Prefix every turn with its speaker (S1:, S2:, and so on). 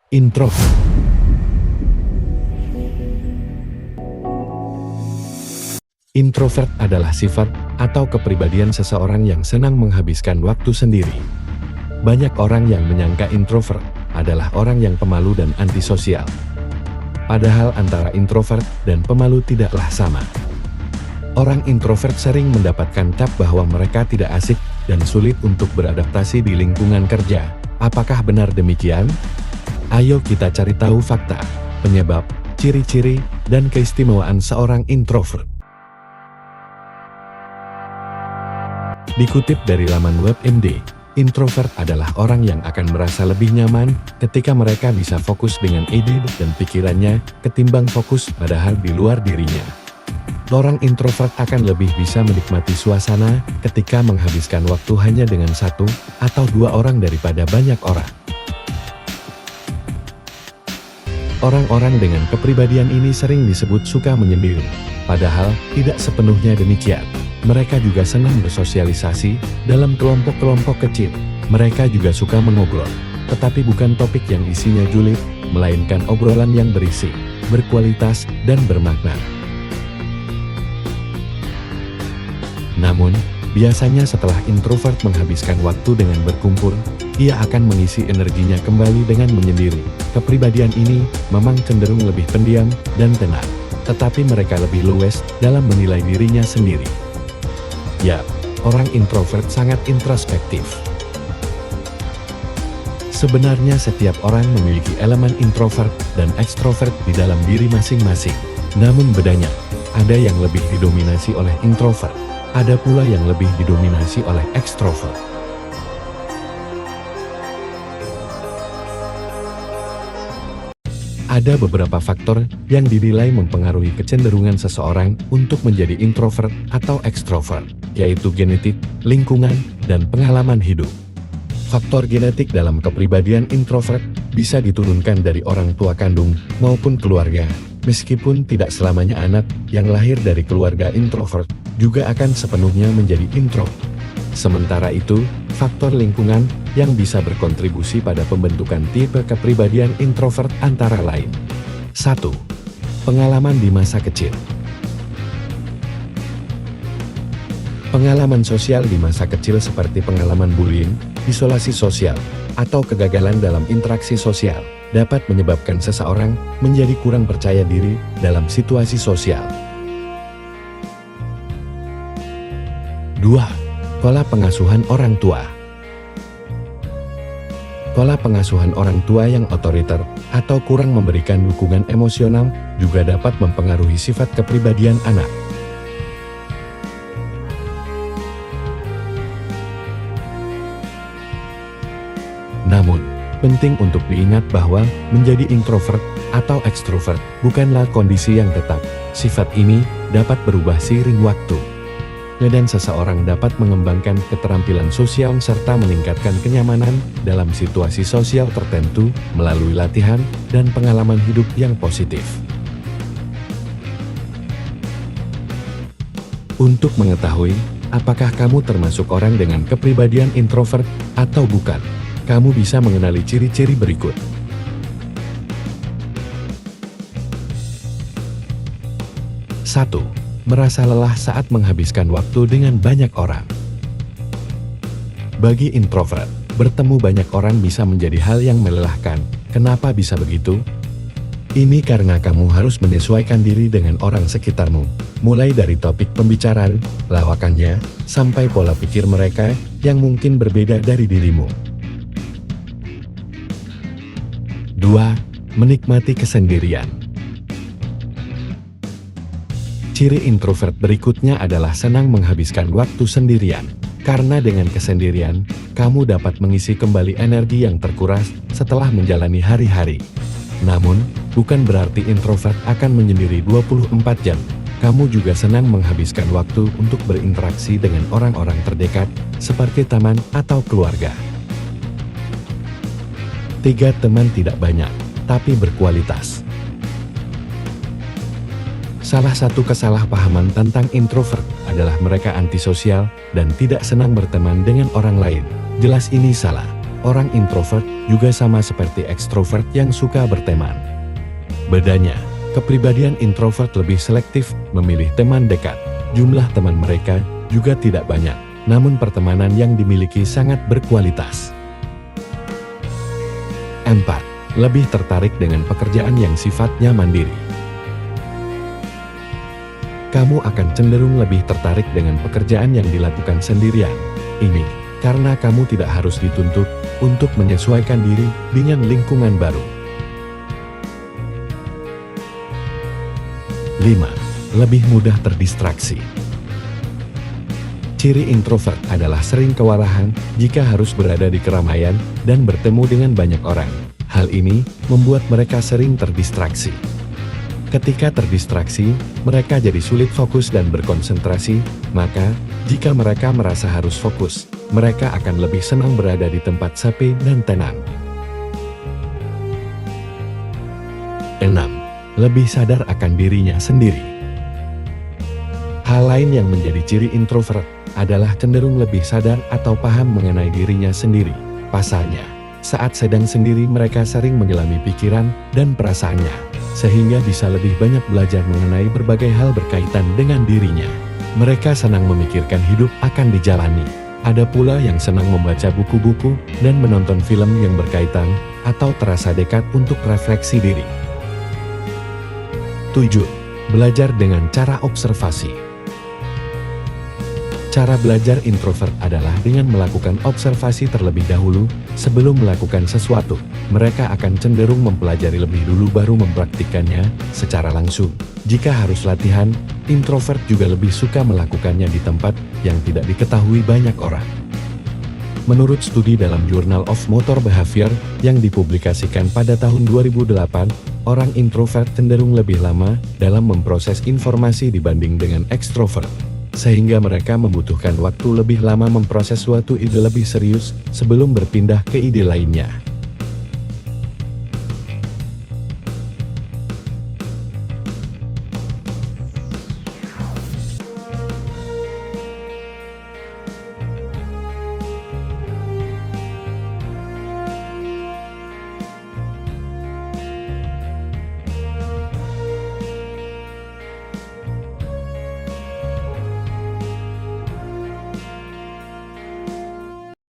S1: Introvert. Introvert adalah sifat atau kepribadian seseorang yang senang menghabiskan waktu sendiri. Banyak orang yang menyangka introvert adalah orang yang pemalu dan antisosial. Padahal antara introvert dan pemalu tidaklah sama. Orang introvert sering mendapatkan cap bahwa mereka tidak asik dan sulit untuk beradaptasi di lingkungan kerja. Apakah benar demikian? Ayo kita cari tahu fakta, penyebab, ciri-ciri, dan keistimewaan seorang introvert. Dikutip dari laman WebMD, introvert adalah orang yang akan merasa lebih nyaman ketika mereka bisa fokus dengan ide dan pikirannya ketimbang fokus pada hal di luar dirinya. Orang introvert akan lebih bisa menikmati suasana ketika menghabiskan waktu hanya dengan satu atau dua orang daripada banyak orang. Orang-orang dengan kepribadian ini sering disebut suka menyendiri, padahal tidak sepenuhnya demikian. Mereka juga senang bersosialisasi dalam kelompok-kelompok kecil. Mereka juga suka mengobrol, tetapi bukan topik yang isinya julid, melainkan obrolan yang berisi, berkualitas, dan bermakna. Namun, biasanya setelah introvert menghabiskan waktu dengan berkumpul, ia akan mengisi energinya kembali dengan menyendiri. Kepribadian ini memang cenderung lebih pendiam dan tenang, tetapi mereka lebih luwes dalam menilai dirinya sendiri. Ya, orang introvert sangat introspektif. Sebenarnya setiap orang memiliki elemen introvert dan ekstrovert di dalam diri masing-masing. Namun bedanya, ada yang lebih didominasi oleh introvert. Ada pula yang lebih didominasi oleh ekstrovert. Ada beberapa faktor yang dinilai mempengaruhi kecenderungan seseorang untuk menjadi introvert atau ekstrovert, yaitu genetik, lingkungan, dan pengalaman hidup. Faktor genetik dalam kepribadian introvert bisa diturunkan dari orang tua kandung maupun keluarga. Meskipun tidak selamanya anak yang lahir dari keluarga introvert juga akan sepenuhnya menjadi introvert. Sementara itu, faktor lingkungan yang bisa berkontribusi pada pembentukan tipe kepribadian introvert antara lain. 1. Pengalaman di masa kecil. Pengalaman sosial di masa kecil seperti pengalaman bullying, isolasi sosial, atau kegagalan dalam interaksi sosial dapat menyebabkan seseorang menjadi kurang percaya diri dalam situasi sosial. 2. Pola pengasuhan orang tua. Pola pengasuhan orang tua yang otoriter atau kurang memberikan dukungan emosional juga dapat mempengaruhi sifat kepribadian anak. Namun, penting untuk diingat bahwa menjadi introvert atau ekstrovert bukanlah kondisi yang tetap. Sifat ini dapat berubah seiring waktu. Dan seseorang dapat mengembangkan keterampilan sosial serta meningkatkan kenyamanan dalam situasi sosial tertentu melalui latihan dan pengalaman hidup yang positif. Untuk mengetahui apakah kamu termasuk orang dengan kepribadian introvert atau bukan, kamu bisa mengenali ciri-ciri berikut. 1. Merasa lelah saat menghabiskan waktu dengan banyak orang. Bagi introvert, bertemu banyak orang bisa menjadi hal yang melelahkan. Kenapa bisa begitu? Ini karena kamu harus menyesuaikan diri dengan orang sekitarmu, mulai dari topik pembicaraan, lawakannya, sampai pola pikir mereka yang mungkin berbeda dari dirimu. 2. Menikmati kesendirian. Ciri introvert berikutnya adalah senang menghabiskan waktu sendirian. Karena dengan kesendirian, kamu dapat mengisi kembali energi yang terkuras setelah menjalani hari-hari. Namun, bukan berarti introvert akan menyendiri 24 jam. Kamu juga senang menghabiskan waktu untuk berinteraksi dengan orang-orang terdekat, seperti teman atau keluarga. 3. Teman tidak banyak, tapi berkualitas. Salah satu kesalahpahaman tentang introvert adalah mereka antisosial dan tidak senang berteman dengan orang lain. Jelas ini salah. Orang introvert juga sama seperti ekstrovert yang suka berteman. Bedanya, kepribadian introvert lebih selektif memilih teman dekat. Jumlah teman mereka juga tidak banyak, namun pertemanan yang dimiliki sangat berkualitas. 4. Lebih tertarik dengan pekerjaan yang sifatnya mandiri. Kamu akan cenderung lebih tertarik dengan pekerjaan yang dilakukan sendirian. Ini karena kamu tidak harus dituntut untuk menyesuaikan diri dengan lingkungan baru. 5. Lebih mudah terdistraksi. Ciri introvert adalah sering kewalahan jika harus berada di keramaian dan bertemu dengan banyak orang. Hal ini membuat mereka sering terdistraksi. Ketika terdistraksi, mereka jadi sulit fokus dan berkonsentrasi, maka jika mereka merasa harus fokus, mereka akan lebih senang berada di tempat sepi dan tenang. 6. Lebih sadar akan dirinya sendiri. Hal lain yang menjadi ciri introvert adalah cenderung lebih sadar atau paham mengenai dirinya sendiri. Pasalnya, saat sedang sendiri mereka sering menyelami pikiran dan perasaannya, sehingga bisa lebih banyak belajar mengenai berbagai hal berkaitan dengan dirinya. Mereka senang memikirkan hidup akan dijalani. Ada pula yang senang membaca buku-buku dan menonton film yang berkaitan atau terasa dekat untuk refleksi diri. 7. Belajar dengan cara observasi. Cara belajar introvert adalah dengan melakukan observasi terlebih dahulu sebelum melakukan sesuatu. Mereka akan cenderung mempelajari lebih dulu baru mempraktikkannya secara langsung. Jika harus latihan, introvert juga lebih suka melakukannya di tempat yang tidak diketahui banyak orang. Menurut studi dalam Journal of Motor Behavior yang dipublikasikan pada tahun 2008, orang introvert cenderung lebih lama dalam memproses informasi dibanding dengan ekstrovert, sehingga mereka membutuhkan waktu lebih lama memproses suatu ide lebih serius sebelum berpindah ke ide lainnya.